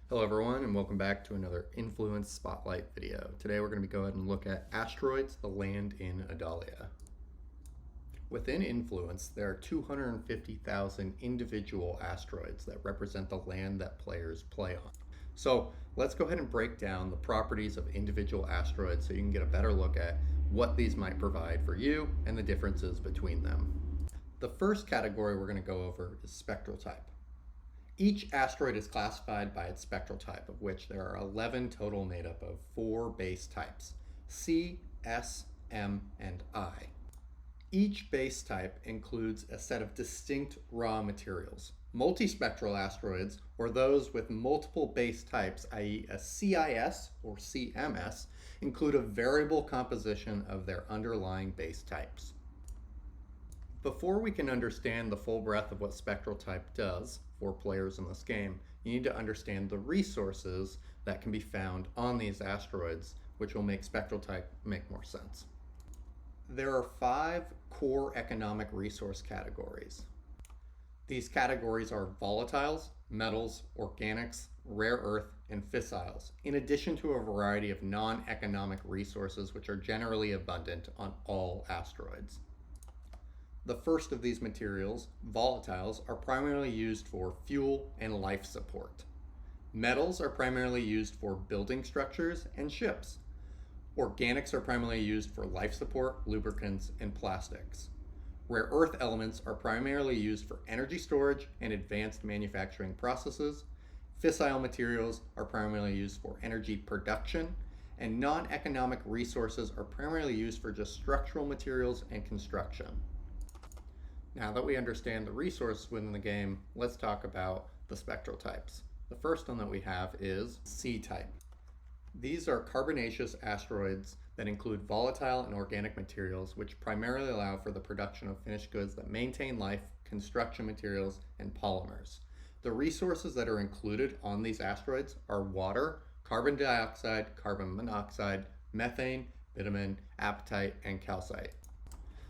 Hello everyone and welcome back to another Influence Spotlight video. Today we're going to go ahead and look at Asteroids, the land in Adalia. Within Influence, there are 250,000 individual asteroids that represent the land that players play on. So let's go ahead and break down the properties of individual asteroids so you can get a better look at what these might provide for you and the differences between them. The first category we're going to go over is spectral type. Each asteroid is classified by its spectral type, of which there are 11 total made up of 4 base types: C, S, M, and I. Each base type includes a set of distinct raw materials. Multispectral asteroids, or those with multiple base types, i.e. a CIS or CMS, include a variable composition of their underlying base types. Before we can understand the full breadth of what spectral type does for players in this game, you need to understand the resources that can be found on these asteroids, which will make spectral type make more sense. There are 5 core economic resource categories. These categories are volatiles, metals, organics, rare earth, and fissiles, in addition to a variety of non-economic resources which are generally abundant on all asteroids. The first of these materials, volatiles, are primarily used for fuel and life support. Metals are primarily used for building structures and ships. Organics are primarily used for life support, lubricants, and plastics. Rare earth elements are primarily used for energy storage and advanced manufacturing processes. Fissile materials are primarily used for energy production, and non-economic resources are primarily used for just structural materials and construction. Now that we understand the resources within the game, let's talk about the spectral types. The first one that we have is C-type. These are carbonaceous asteroids that include volatile and organic materials which primarily allow for the production of finished goods that maintain life, construction materials, and polymers. The resources that are included on these asteroids are water, carbon dioxide, carbon monoxide, methane, bitumen, apatite, and calcite.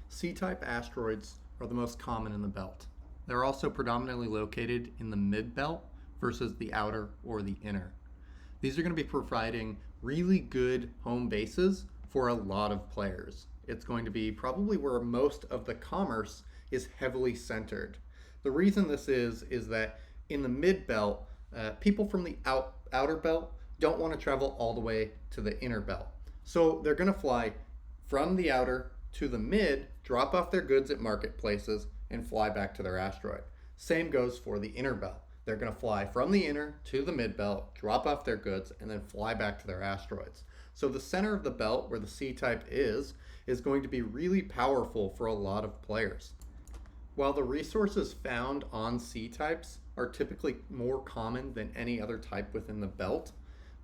C-type asteroids are the most common in the belt. They're also predominantly located in the mid-belt versus the outer or the inner. These are going to be providing really good home bases for a lot of players. It's going to be probably where most of the commerce is heavily centered. The reason this is that in the mid-belt, people from the outer belt don't want to travel all the way to the inner belt. So they're going to fly from the outer to the mid, drop off their goods at marketplaces, and fly back to their asteroid. Same goes for the inner belt. They're going to fly from the inner to the mid belt, drop off their goods, and then fly back to their asteroids. So the center of the belt, where the C-type is going to be really powerful for a lot of players. While the resources found on C-types are typically more common than any other type within the belt,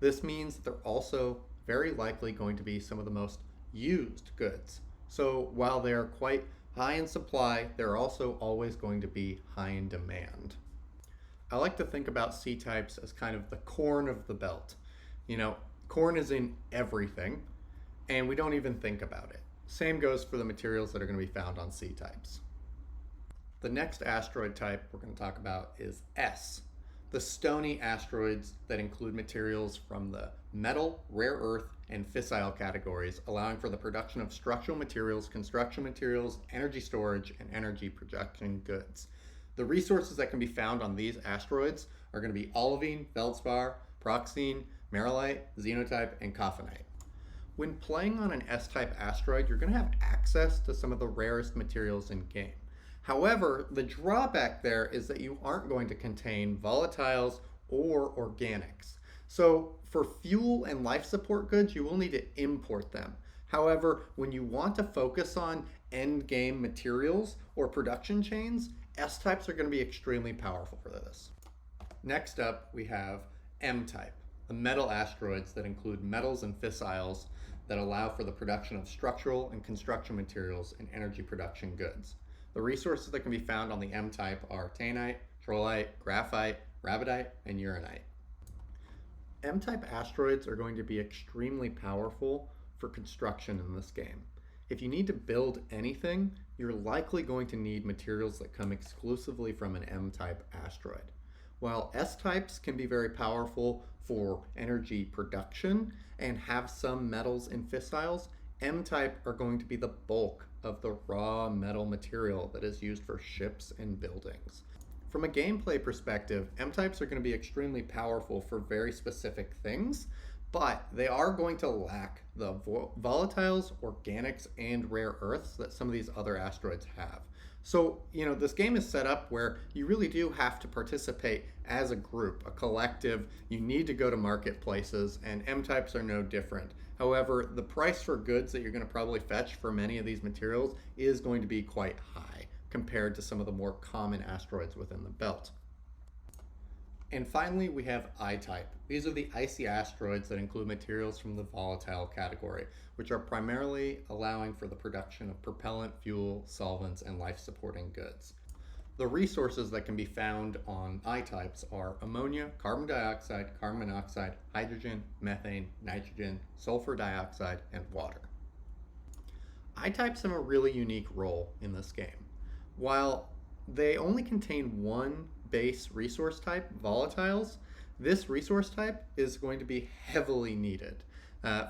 this means that they're also very likely going to be some of the most used goods. So while they're quite high in supply, they're also always going to be high in demand. I like to think about C-types as kind of the corn of the belt. You know, corn is in everything, and we don't even think about it. Same goes for the materials that are going to be found on C-types. The next asteroid type we're going to talk about is S, the stony asteroids that include materials from the metal, rare earth, and fissile categories, allowing for the production of structural materials, construction materials, energy storage, and energy production goods. The resources that can be found on these asteroids are going to be olivine, feldspar, pyroxene, marlite, xenotype, and coffinite. When playing on an S-type asteroid, you're going to have access to some of the rarest materials in game. However, the drawback there is that you aren't going to contain volatiles or organics. So for fuel and life support goods, you will need to import them. However, when you want to focus on end game materials or production chains, S-types are going to be extremely powerful for this. Next up, we have M-type, the metal asteroids that include metals and fissiles that allow for the production of structural and construction materials and energy production goods. The resources that can be found on the M-type are taenite, trollite, graphite, rabidite, and uranite. M-type asteroids are going to be extremely powerful for construction in this game. If you need to build anything, you're likely going to need materials that come exclusively from an M-type asteroid. While S-types can be very powerful for energy production and have some metals in fissiles, M-type are going to be the bulk of the raw metal material that is used for ships and buildings. From a gameplay perspective, M-types are going to be extremely powerful for very specific things, but they are going to lack the volatiles, organics, and rare earths that some of these other asteroids have. So, this game is set up where you really do have to participate as a group, a collective. You need to go to marketplaces, and M-types are no different. However, the price for goods that you're going to probably fetch for many of these materials is going to be quite high compared to some of the more common asteroids within the belt. And finally, we have I-type. These are the icy asteroids that include materials from the volatile category, which are primarily allowing for the production of propellant, fuel, solvents, and life-supporting goods. The resources that can be found on I-types are ammonia, carbon dioxide, carbon monoxide, hydrogen, methane, nitrogen, sulfur dioxide, and water. I-types have a really unique role in this game. While they only contain one base resource type, volatiles, this resource type is going to be heavily needed.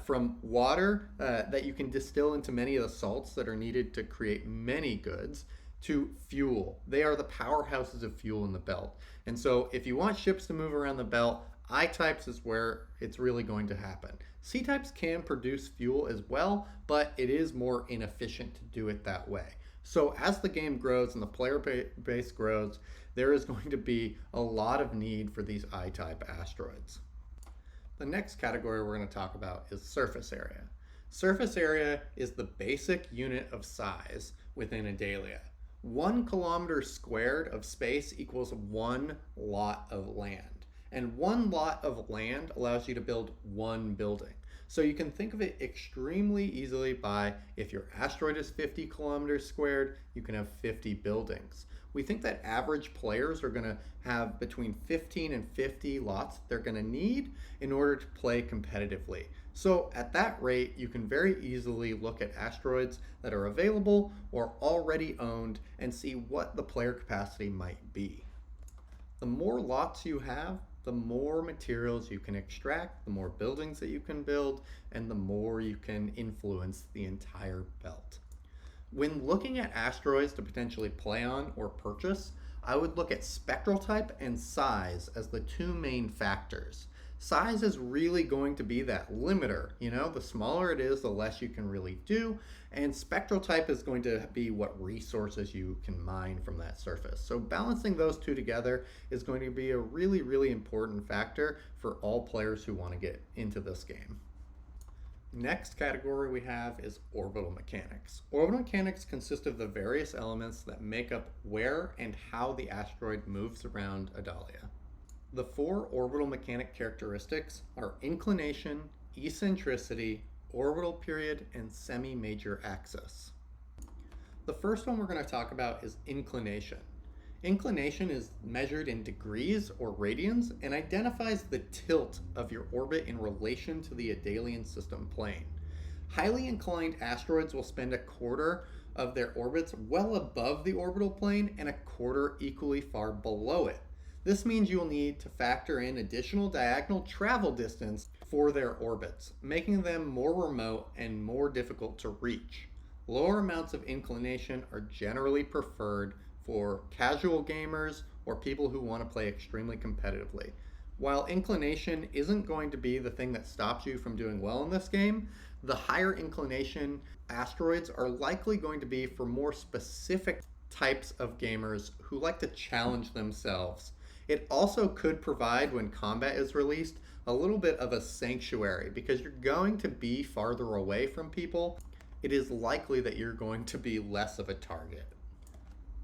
From water that you can distill into many of the salts that are needed to create many goods, to fuel. They are the powerhouses of fuel in the belt. And so if you want ships to move around the belt, I-types is where it's really going to happen. C-types can produce fuel as well, but it is more inefficient to do it that way. So as the game grows and the player base grows, there is going to be a lot of need for these I-type asteroids. The next category we're going to talk about is surface area. Surface area is the basic unit of size within Adalia. 1 kilometer squared of space equals 1 lot of land. And 1 lot of land allows you to build 1 building. So you can think of it extremely easily by, if your asteroid is 50 kilometers squared, you can have 50 buildings. We think that average players are going to have between 15 and 50 lots they're going to need in order to play competitively. So at that rate, you can very easily look at asteroids that are available or already owned and see what the player capacity might be. The more lots you have, the more materials you can extract, the more buildings that you can build, and the more you can influence the entire belt. When looking at asteroids to potentially play on or purchase, I would look at spectral type and size as the 2 main factors. Size is really going to be that limiter. The smaller it is, the less you can really do. And spectral type is going to be what resources you can mine from that surface. So balancing those two together is going to be a really, really important factor for all players who want to get into this game. Next category we have is orbital mechanics. Orbital mechanics consist of the various elements that make up where and how the asteroid moves around Adalia. The 4 orbital mechanic characteristics are inclination, eccentricity, orbital period, and semi-major axis. The first one we're going to talk about is inclination. Inclination is measured in degrees or radians and identifies the tilt of your orbit in relation to the Adalian system plane. Highly inclined asteroids will spend a quarter of their orbits well above the orbital plane and a quarter equally far below it. This means you will need to factor in additional diagonal travel distance for their orbits, making them more remote and more difficult to reach. Lower amounts of inclination are generally preferred for casual gamers or people who want to play extremely competitively. While inclination isn't going to be the thing that stops you from doing well in this game, the higher inclination asteroids are likely going to be for more specific types of gamers who like to challenge themselves. It also could provide, when combat is released, a little bit of a sanctuary because you're going to be farther away from people. It is likely that you're going to be less of a target.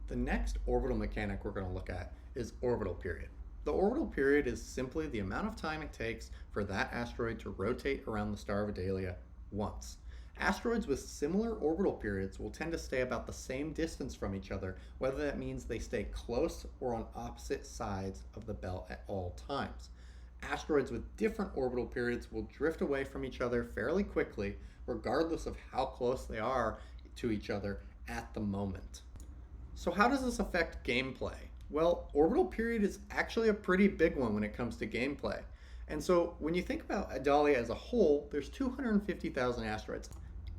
The next orbital mechanic we're going to look at is orbital period. The orbital period is simply the amount of time it takes for that asteroid to rotate around the star of Adalia once. Asteroids with similar orbital periods will tend to stay about the same distance from each other, whether that means they stay close or on opposite sides of the belt at all times. Asteroids with different orbital periods will drift away from each other fairly quickly, regardless of how close they are to each other at the moment. So how does this affect gameplay? Well, orbital period is actually a pretty big one when it comes to gameplay. And so when you think about Adalia as a whole, there's 250,000 asteroids.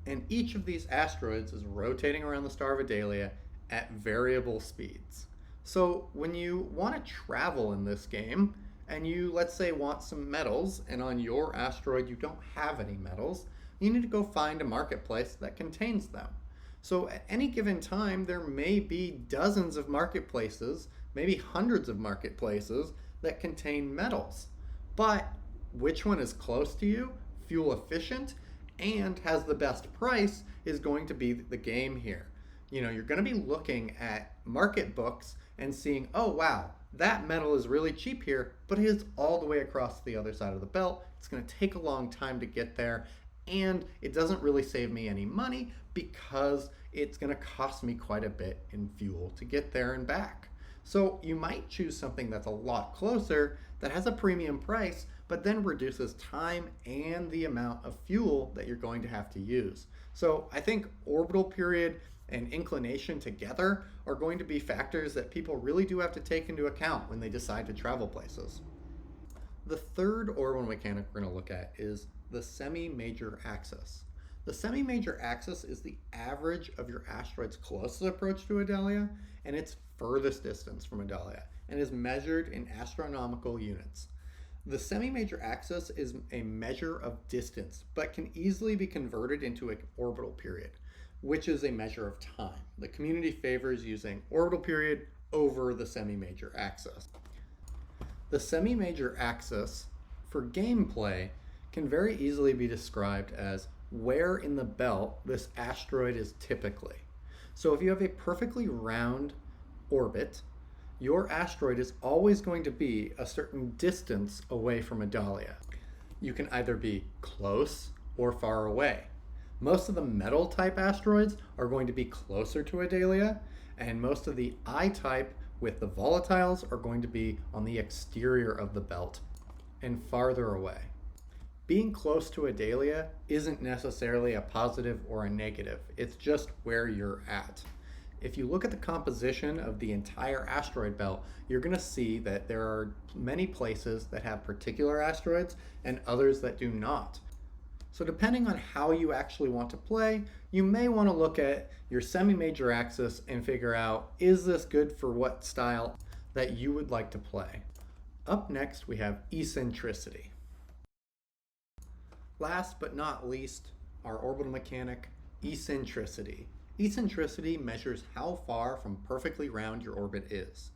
And each of these asteroids is rotating around the star of Adalia at variable speeds. So when you want to travel in this game, and you, let's say, want some metals, and on your asteroid you don't have any metals, you need to go find a marketplace that contains them. So at any given time, there may be dozens of marketplaces, maybe hundreds of marketplaces that contain metals. But which one is close to you, fuel efficient, and has the best price is going to be the game here. You're going to be looking at market books and seeing, oh wow, that metal is really cheap here, but it is all the way across the other side of the belt. It's going to take a long time to get there, and it doesn't really save me any money because it's going to cost me quite a bit in fuel to get there and back. So you might choose something that's a lot closer, that has a premium price, but then reduces time and the amount of fuel that you're going to have to use. So I think orbital period and inclination together are going to be factors that people really do have to take into account when they decide to travel places. The third orbital mechanic we're going to look at is the semi-major axis. The semi-major axis is the average of your asteroid's closest approach to Adalia and its furthest distance from Adalia, and is measured in astronomical units. The semi-major axis is a measure of distance, but can easily be converted into an orbital period, which is a measure of time. The community favors using orbital period over the semi-major axis. The semi-major axis for gameplay can very easily be described as where in the belt this asteroid is typically. So if you have a perfectly round orbit, your asteroid is always going to be a certain distance away from Adalia. You can either be close or far away. Most of the metal type asteroids are going to be closer to Adalia, and most of the I-type with the volatiles are going to be on the exterior of the belt and farther away. Being close to Adalia isn't necessarily a positive or a negative, it's just where you're at. If you look at the composition of the entire asteroid belt, you're going to see that there are many places that have particular asteroids and others that do not. So depending on how you actually want to play, you may want to look at your semi-major axis and figure out, is this good for what style that you would like to play? Up next, we have eccentricity. Last but not least, our orbital mechanic, eccentricity. Eccentricity measures how far from perfectly round your orbit is.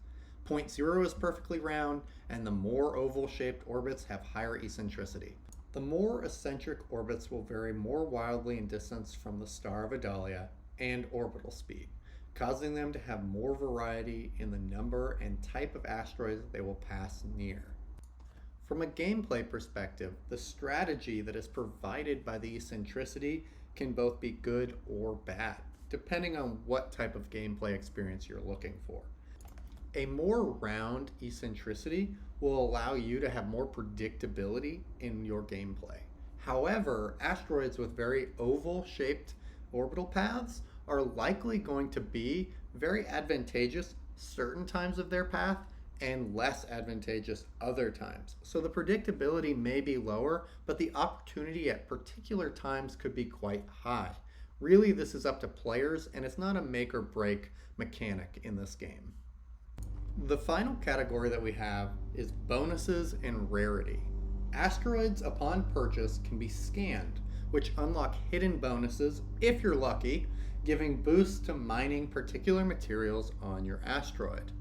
Point 0 is perfectly round, and the more oval-shaped orbits have higher eccentricity. The more eccentric orbits will vary more wildly in distance from the star of Adalia and orbital speed, causing them to have more variety in the number and type of asteroids they will pass near. From a gameplay perspective, the strategy that is provided by the eccentricity can both be good or bad, depending on what type of gameplay experience you're looking for. A more round eccentricity will allow you to have more predictability in your gameplay. However, asteroids with very oval-shaped orbital paths are likely going to be very advantageous certain times of their path and less advantageous other times. So the predictability may be lower, but the opportunity at particular times could be quite high. Really, this is up to players, and it's not a make or break mechanic in this game. The final category that we have is bonuses and rarity. Asteroids upon purchase can be scanned, which unlock hidden bonuses, if you're lucky, giving boosts to mining particular materials on your asteroid.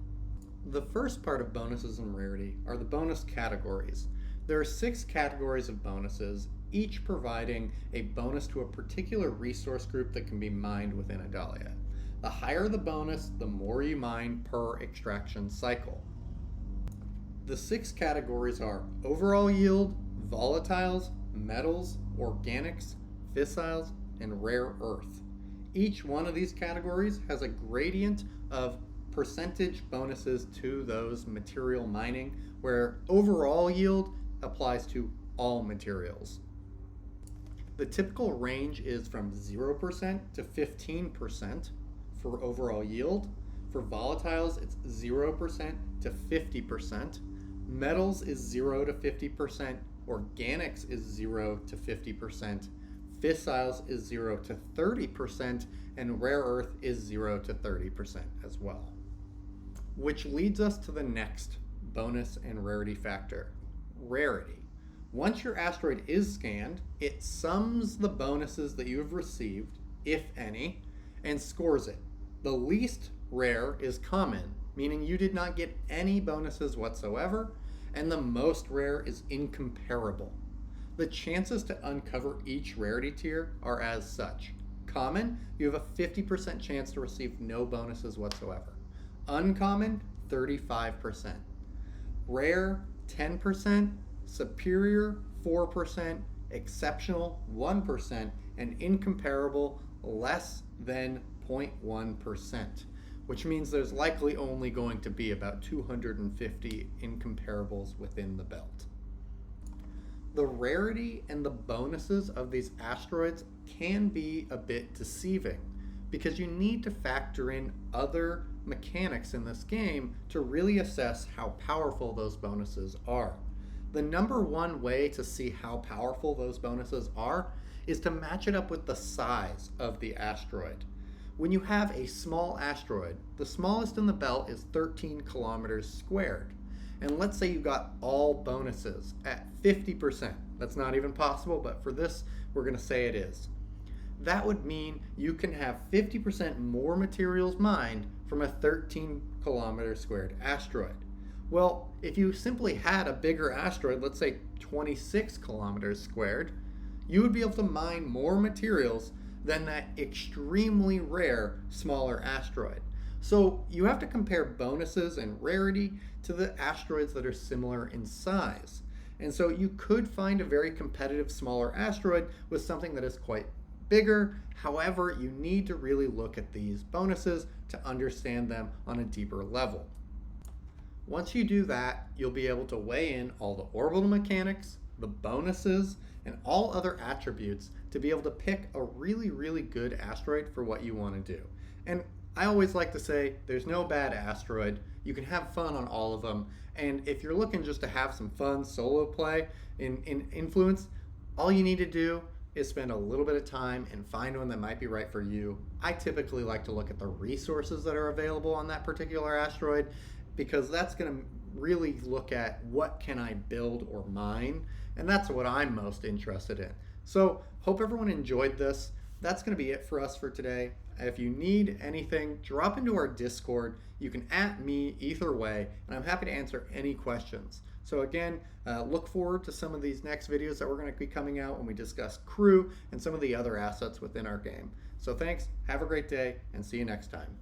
The first part of bonuses and rarity are the bonus categories. There are 6 categories of bonuses, each providing a bonus to a particular resource group that can be mined within Adalia. The higher the bonus, the more you mine per extraction cycle. The 6 categories are overall yield, volatiles, metals, organics, fissiles, and rare earth. Each one of these categories has a gradient of percentage bonuses to those material mining, where overall yield applies to all materials. The typical range is from 0% to 15% for overall yield. For volatiles, it's 0% to 50%. Metals is 0 to 50%. Organics is 0 to 50%. Fissiles is 0 to 30%. And rare earth is 0 to 30% as well. Which leads us to the next bonus and rarity factor, rarity. Once your asteroid is scanned, it sums the bonuses that you have received, if any, and scores it. The least rare is common, meaning you did not get any bonuses whatsoever, and the most rare is incomparable. The chances to uncover each rarity tier are as such. Common, you have a 50% chance to receive no bonuses whatsoever. Uncommon, 35%. Rare, 10%. Superior, 4%. Exceptional, 1%. And incomparable, less than 0.1%, which means there's likely only going to be about 250 incomparables within the belt. The rarity and the bonuses of these asteroids can be a bit deceiving because you need to factor in other mechanics in this game to really assess how powerful those bonuses are. The number one way to see how powerful those bonuses are is to match it up with the size of the asteroid. When you have a small asteroid, the smallest in the belt is 13 kilometers squared. And let's say you got all bonuses at 50%. That's not even possible, but for this, we're going to say it is. That would mean you can have 50% more materials mined from a 13 kilometer squared asteroid. Well, if you simply had a bigger asteroid, let's say 26 kilometers squared, you would be able to mine more materials than that extremely rare smaller asteroid. So you have to compare bonuses and rarity to the asteroids that are similar in size. And so you could find a very competitive smaller asteroid with something that is quite bigger. However, you need to really look at these bonuses to understand them on a deeper level. Once you do that, you'll be able to weigh in all the orbital mechanics, the bonuses, and all other attributes to be able to pick a really, really good asteroid for what you want to do. And I always like to say there's no bad asteroid. You can have fun on all of them. And if you're looking just to have some fun solo play in Influence, all you need to do is spend a little bit of time and find one that might be right for you. I typically like to look at the resources that are available on that particular asteroid because that's going to really look at what can I build or mine, and that's what I'm most interested in. So hope everyone enjoyed this. That's going to be it for us for today. If you need anything, drop into our Discord. You can @ me either way, and I'm happy to answer any questions. So again, look forward to some of these next videos that we're going to be coming out when we discuss crew and some of the other assets within our game. So thanks, have a great day, and see you next time.